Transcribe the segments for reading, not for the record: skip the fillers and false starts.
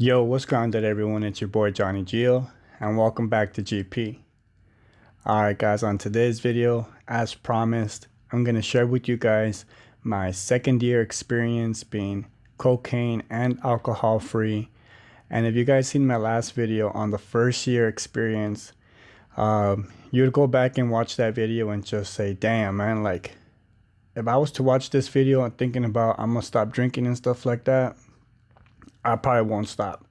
Yo, what's going on everyone? It's your boy Johnny Gio and welcome back to GP. Alright guys, on today's video, as promised, I'm going to share with you guys my second year experience being cocaine and alcohol free. And if you guys seen my last video on the first year experience, you'd go back and watch that video and just say, damn man, like if I was to watch this video and thinking about I'm going to stop drinking and stuff like that, I probably won't stop.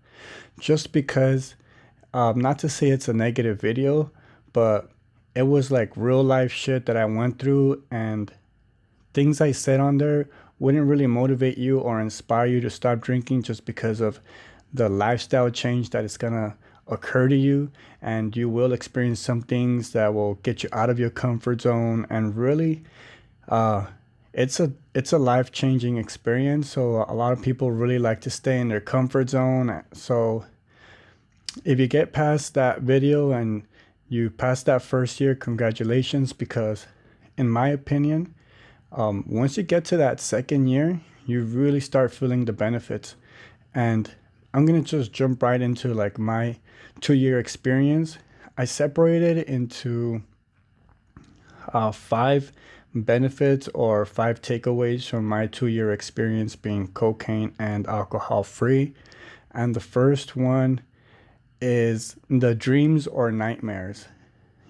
Just because, not to say it's a negative video, but it was like real life shit that I went through, and things I said on there wouldn't really motivate you or inspire you to stop drinking just because of the lifestyle change that is gonna occur to you, and you will experience some things that will get you out of your comfort zone. And really, it's a life-changing experience. So a lot of people really like to stay in their comfort zone. So if you get past that video and you pass that first year, congratulations, because in my opinion, once you get to that second year, you really start feeling the benefits. And I'm gonna just jump right into like my 2-year experience. I separated it into 5 benefits or 5 takeaways from my 2-year experience being cocaine and alcohol free. And the first one is the dreams or nightmares.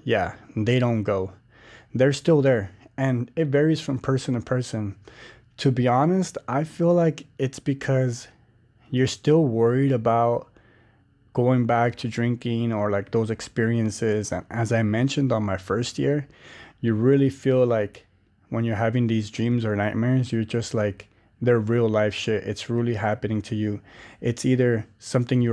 Yeah, they don't go. They're still there. And it varies from person to person. To be honest, I feel like it's because you're still worried about going back to drinking or like those experiences. And as I mentioned on my first year, you really feel like when you're having these dreams or nightmares, you're just like, they're real life shit. It's really happening to you. It's either something you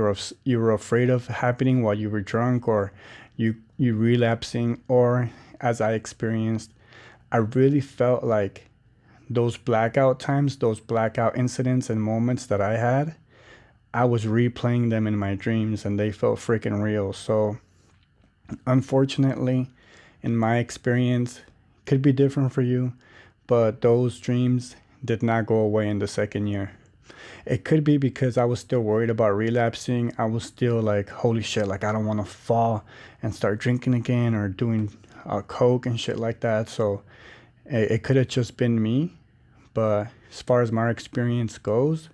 were afraid of happening while you were drunk, or you relapsing, or as I experienced, I really felt like those blackout times, those blackout incidents and moments that I had, I was replaying them in my dreams and they felt freaking real. So unfortunately, in my experience, could be different for you, but those dreams did not go away in the second year. It could be because I was still worried about relapsing. I was still like, holy shit, like I don't want to fall and start drinking again or doing coke and shit like that. So it could have just been me. But as far as my experience goes,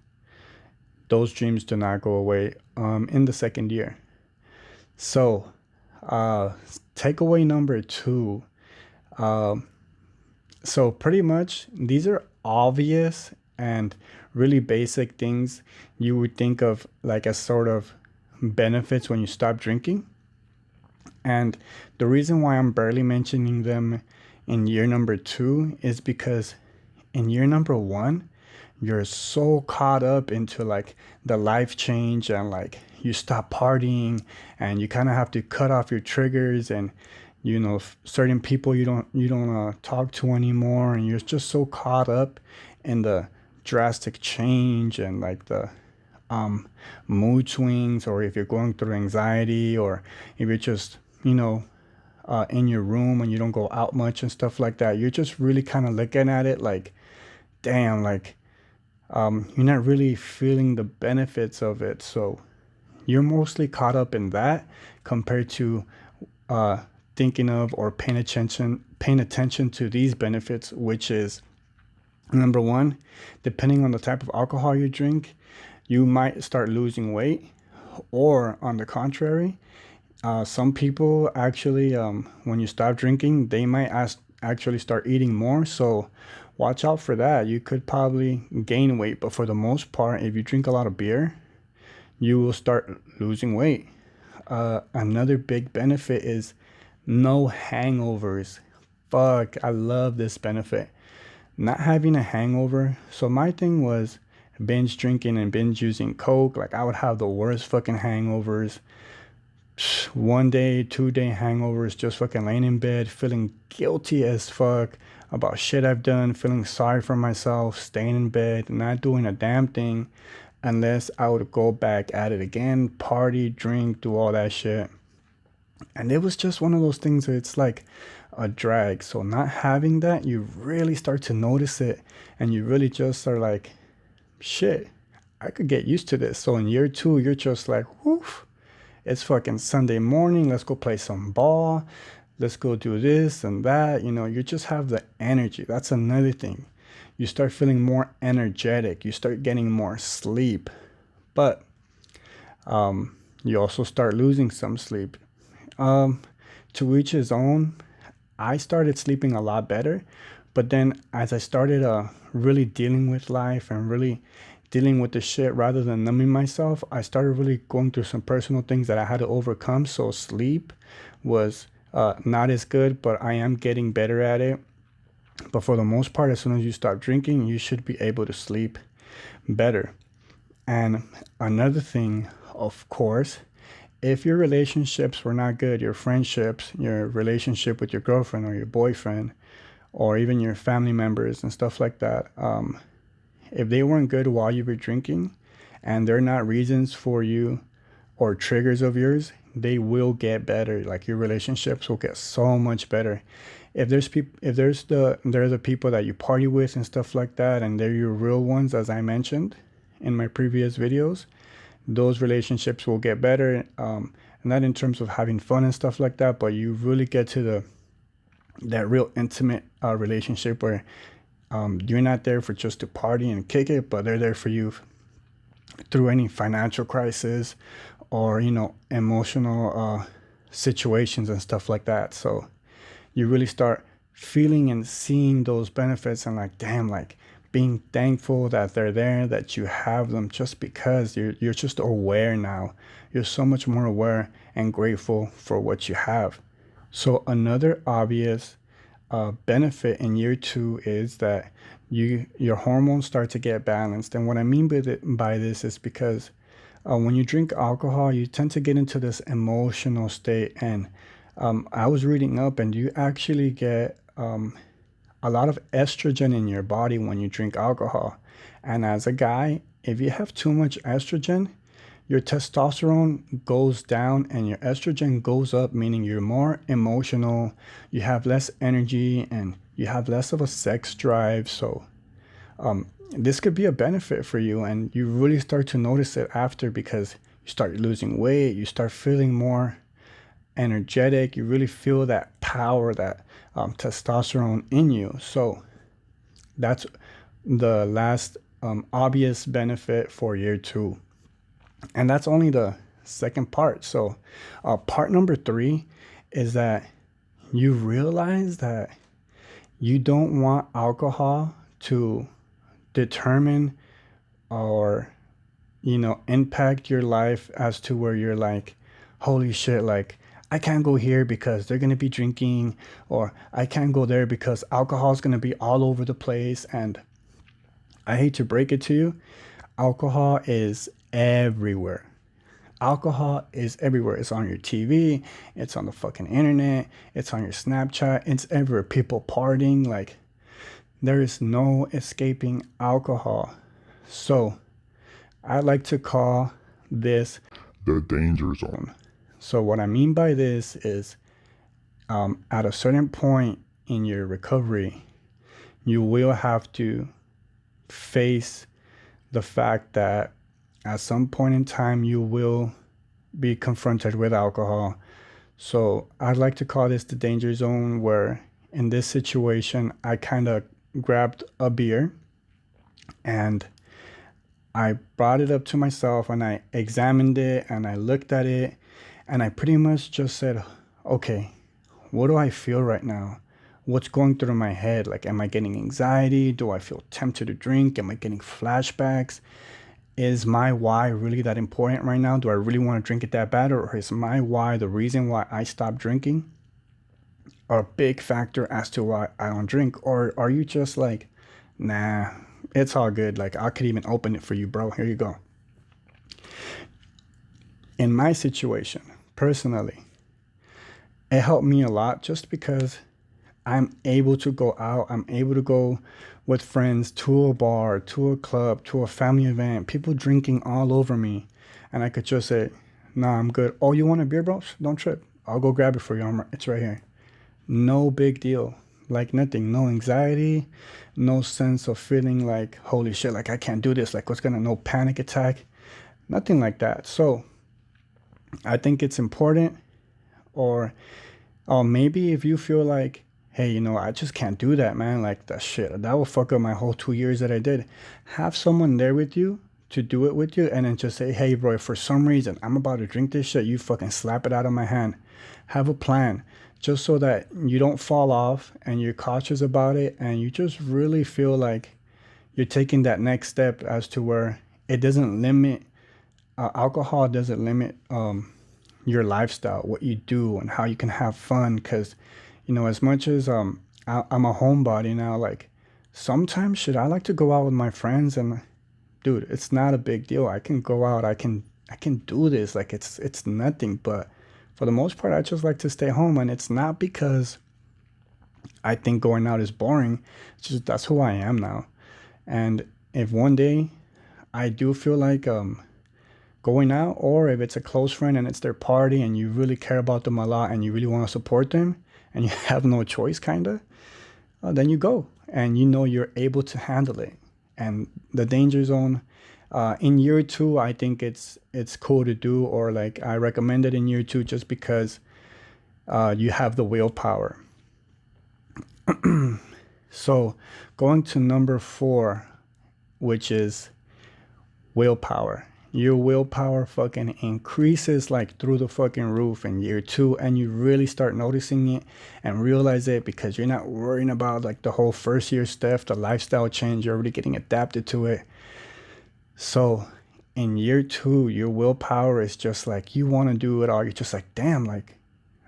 those dreams do not go away in the second year. So takeaway number 2. So pretty much these are obvious and really basic things you would think of like as sort of benefits when you stop drinking. And the reason why I'm barely mentioning them in year number 2 is because in year number 1, you're so caught up into like the life change, and like you stop partying and you kind of have to cut off your triggers, and you know, certain people you don't talk to anymore, and you're just so caught up in the drastic change and like the mood swings, or if you're going through anxiety, or if you're just in your room and you don't go out much and stuff like that, you're just really kind of looking at it like, damn, like you're not really feeling the benefits of it. So you're mostly caught up in that compared to thinking of or paying attention to these benefits, which is number 1, depending on the type of alcohol you drink, you might start losing weight, or on the contrary, some people actually, when you stop drinking, they might actually start eating more. So watch out for that. You could probably gain weight, but for the most part, if you drink a lot of beer, you will start losing weight. Another big benefit is no hangovers. Fuck, I love this benefit. Not having a hangover. So my thing was binge drinking and binge using coke. Like I would have the worst fucking hangovers. 1 day, 2 day hangovers, just fucking laying in bed, feeling guilty as fuck about shit I've done, feeling sorry for myself, staying in bed, not doing a damn thing unless I would go back at it again, party, drink, do all that shit. And it was just one of those things where it's like a drag. So not having that, you really start to notice it, and you really just are like, shit, I could get used to this. So in year 2, you're just like, woof, it's fucking Sunday morning. Let's go play some ball. Let's go do this and that. You just have the energy. That's another thing. You start feeling more energetic. You start getting more sleep. But you also start losing some sleep. To each his own. I started sleeping a lot better. But then as I started really dealing with life and really dealing with the shit rather than numbing myself, I started really going through some personal things that I had to overcome. So sleep was not as good, but I am getting better at it. But for the most part, as soon as you stop drinking, you should be able to sleep better. And another thing, of course, if your relationships were not good, your friendships, your relationship with your girlfriend or your boyfriend, or even your family members and stuff like that, if they weren't good while you were drinking and they're not reasons for you or triggers of yours, they will get better. Like your relationships will get so much better. If there's people, if they're the people that you party with and stuff like that, and they're your real ones, as I mentioned in my previous videos, those relationships will get better. Not in terms of having fun and stuff like that, but you really get to that real intimate relationship where you're not there for just to party and kick it, but they're there for you through any financial crisis or emotional situations and stuff like that. So you really start feeling and seeing those benefits and like, damn, like being thankful that they're there, that you have them, just because you're just aware now. You're so much more aware and grateful for what you have. So another obvious benefit in year 2 is that your hormones start to get balanced. And what I mean by this is because when you drink alcohol, you tend to get into this emotional state. And I was reading up, and you actually get a lot of estrogen in your body when you drink alcohol. And as a guy, if you have too much estrogen, your testosterone goes down and your estrogen goes up, meaning you're more emotional, you have less energy, and you have less of a sex drive. So this could be a benefit for you, and you really start to notice it after, because you start losing weight, you start feeling more energetic, you really feel that power, that testosterone in you. So that's the last obvious benefit for year 2. And that's only the second part. So part number 3 is that you realize that you don't want alcohol to determine or impact your life as to where you're like, holy shit, like I can't go here because they're going to be drinking, or I can't go there because alcohol is going to be all over the place. And I hate to break it to you, alcohol is everywhere. Alcohol is everywhere. It's on your TV, it's on the fucking internet, it's on your Snapchat, it's everywhere. People partying, like there is no escaping alcohol. So I like to call this the danger zone. So what I mean by this is at a certain point in your recovery, you will have to face the fact that at some point in time you will be confronted with alcohol. So I'd like to call this the danger zone, where in this situation I kind of grabbed a beer and I brought it up to myself and I examined it and I looked at it and I pretty much just said, okay, what do I feel right now? What's going through my head? Like, am I getting anxiety? Do I feel tempted to drink? Am I getting flashbacks? Is my why really that important right now? Do I really want to drink it that bad? Or is my why, the reason why I stopped drinking, a big factor as to why I don't drink? Or are you just like, nah, it's all good. Like, I could even open it for you, bro. Here you go. In my situation, personally, it helped me a lot just because I'm able to go out. I'm able to go with friends to a bar, to a club, to a family event, people drinking all over me. And I could just say, nah, I'm good. Oh, you want a beer, bro? Don't trip. I'll go grab it for you. It's right here. No big deal. like nothing. No anxiety, no sense of feeling like, holy shit, like I can't do this. Like, what's gonna, no panic attack, nothing like that. So I think it's important, or maybe if you feel like, hey, I just can't do that, man. Like that shit, that will fuck up my whole 2 years that I did. Have someone there with you to do it with you, and then just say, hey, bro, if for some reason I'm about to drink this shit, you fucking slap it out of my hand. Have a plan, just so that you don't fall off and you're cautious about it, and you just really feel like you're taking that next step as to where it doesn't limit, alcohol doesn't limit your lifestyle, what you do, and how you can have fun. Because, as much as I'm a homebody now, like sometimes shit, I like to go out with my friends, and dude, it's not a big deal. I can go out, I can do this, like it's nothing. But for the most part, I just like to stay home, and it's not because I think going out is boring. It's just that's who I am now. And if one day I do feel like going out, or if it's a close friend and it's their party and you really care about them a lot and you really want to support them and you have no choice, kind of, then you go, and you're able to handle it. And the danger zone, in year two, I think it's cool to do, or like I recommend it in year two, just because you have the willpower. So going to number 4, which is willpower. Your willpower fucking increases like through the fucking roof in year two, and you really start noticing it and realize it, because you're not worrying about like the whole first year stuff, the lifestyle change. You're already getting adapted to it. So in year two, your willpower is just like, you want to do it all. You're just like, damn, like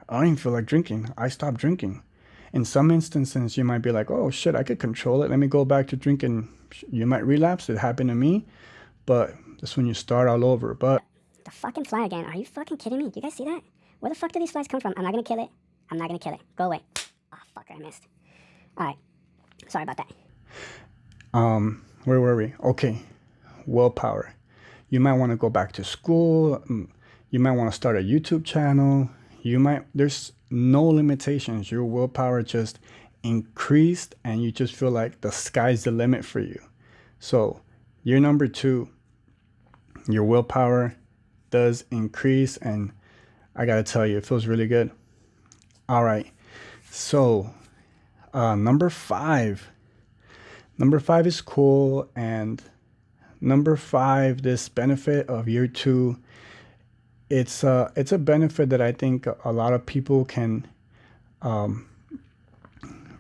I don't even feel like drinking. I stopped drinking. In some instances, you might be like, oh shit, I could control it. Let me go back to drinking. You might relapse. It happened to me. But that's when you start all over. But The fucking fly again. Are you fucking kidding me? Do you guys see that? Where the fuck do these flies come from? I'm not gonna kill it. I'm not gonna kill it. Go away. Oh, fuck, I missed. Alright. Sorry about that. where were we? Okay, willpower. You might want to go back to school. You might want to start a YouTube channel. There's no limitations. Your willpower just increased, and you just feel like the sky's the limit for you. So year number 2, your willpower does increase, and I gotta tell you, it feels really good. All right, so number 5. Number 5 is cool, and number 5, this benefit of year 2, it's a benefit that I think a lot of people can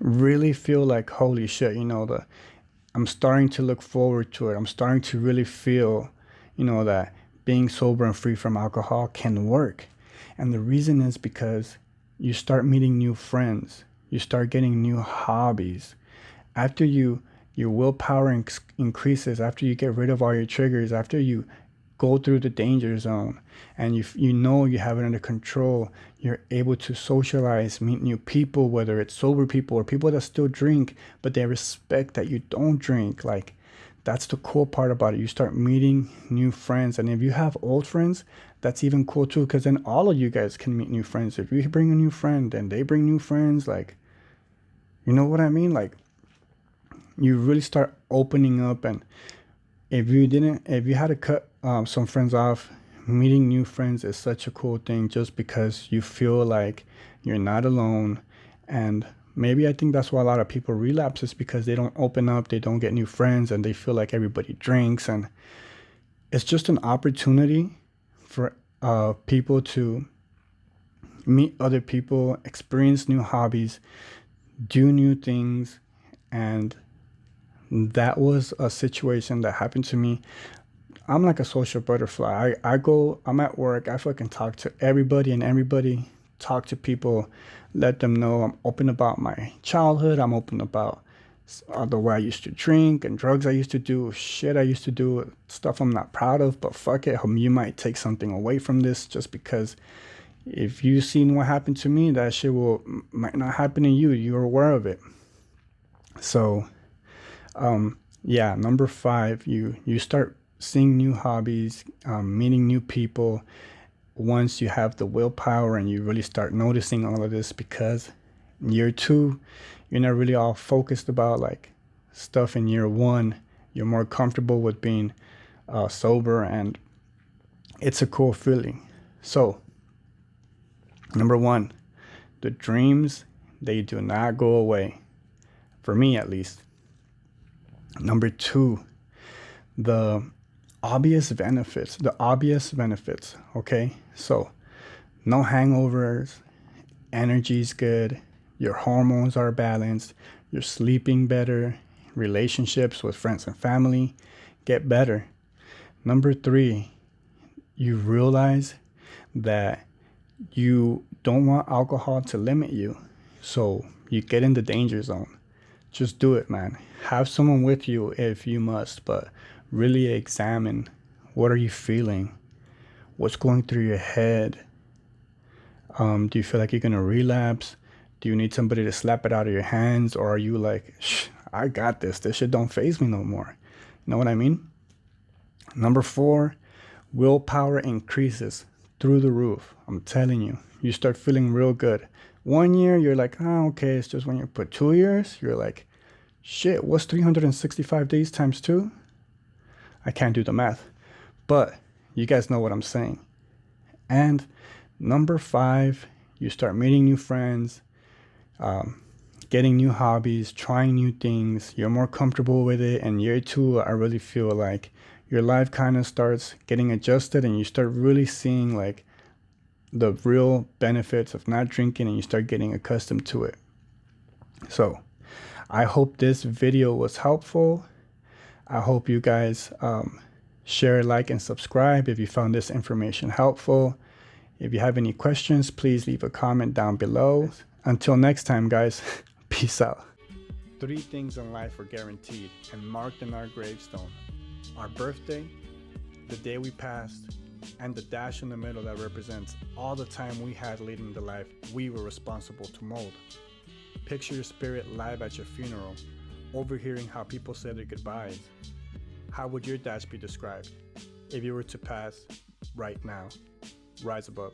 really feel like, holy shit, I'm starting to look forward to it. I'm starting to really feel, that being sober and free from alcohol can work. And the reason is because you start meeting new friends. You start getting new hobbies. After your willpower increases, after you get rid of all your triggers, after you go through the danger zone, and you have it under control, you're able to socialize, meet new people, whether it's sober people or people that still drink, but they respect that you don't drink. Like, that's the cool part about it. You start meeting new friends, and if you have old friends, that's even cool too, because then all of you guys can meet new friends. If you bring a new friend and they bring new friends, like, you know what I mean? Like, you really start opening up. And if you had to cut some friends off, meeting new friends is such a cool thing, just because you feel like you're not alone. And maybe I think that's why a lot of people relapse, is because they don't open up, they don't get new friends, and they feel like everybody drinks. And it's just an opportunity for people to meet other people, experience new hobbies, do new things. And that was a situation that happened to me. I'm like a social butterfly. I'm at work, I fucking talk to everybody, and everybody talk to people, let them know I'm open about my childhood. I'm open about the way I used to drink and drugs I used to do, shit I used to do, stuff I'm not proud of, but fuck it. You might take something away from this, just because if you've seen what happened to me, that shit might not happen to you. You're aware of it. So yeah, number 5, you start seeing new hobbies, meeting new people, once you have the willpower and you really start noticing all of this, because In year 2, you're not really all focused about like stuff in year 1. You're more comfortable with being sober, and it's a cool feeling. So, number 1, the dreams, they do not go away. For me, at least. Number 2, the obvious benefits, okay? So, no hangovers, energy's good, your hormones are balanced, you're sleeping better, relationships with friends and family get better. Number 3, you realize that you don't want alcohol to limit you, so you get in the danger zone. Just do it, man. Have someone with you if you must, but really examine, what are you feeling? What's going through your head? Do you feel like you're gonna relapse? Do you need somebody to slap it out of your hands? Or are you like, I got this. This shit don't faze me no more. You know what I mean? Number 4, willpower increases through the roof. I'm telling you, you start feeling real good. 1 year, you're like, oh, okay, it's just 1 year. But 2 years, you're like, shit, what's 365 days times 2? I can't do the math, but you guys know what I'm saying. And number 5, you start meeting new friends, getting new hobbies, trying new things. You're more comfortable with it. And year 2, I really feel like your life kind of starts getting adjusted, and you start really seeing like the real benefits of not drinking, and you start getting accustomed to it. So I hope this video was helpful. I hope you guys share, like, and subscribe if you found this information helpful. If you have any questions, please leave a comment down below. Until next time, guys, peace out. 3 things in life are guaranteed and marked in our gravestone: our birthday, the day we passed, and the dash in the middle that represents all the time we had leading the life we were responsible to mold. Picture your spirit live at your funeral, overhearing how people say their goodbyes. How would your dash be described if you were to pass right now? Rise above.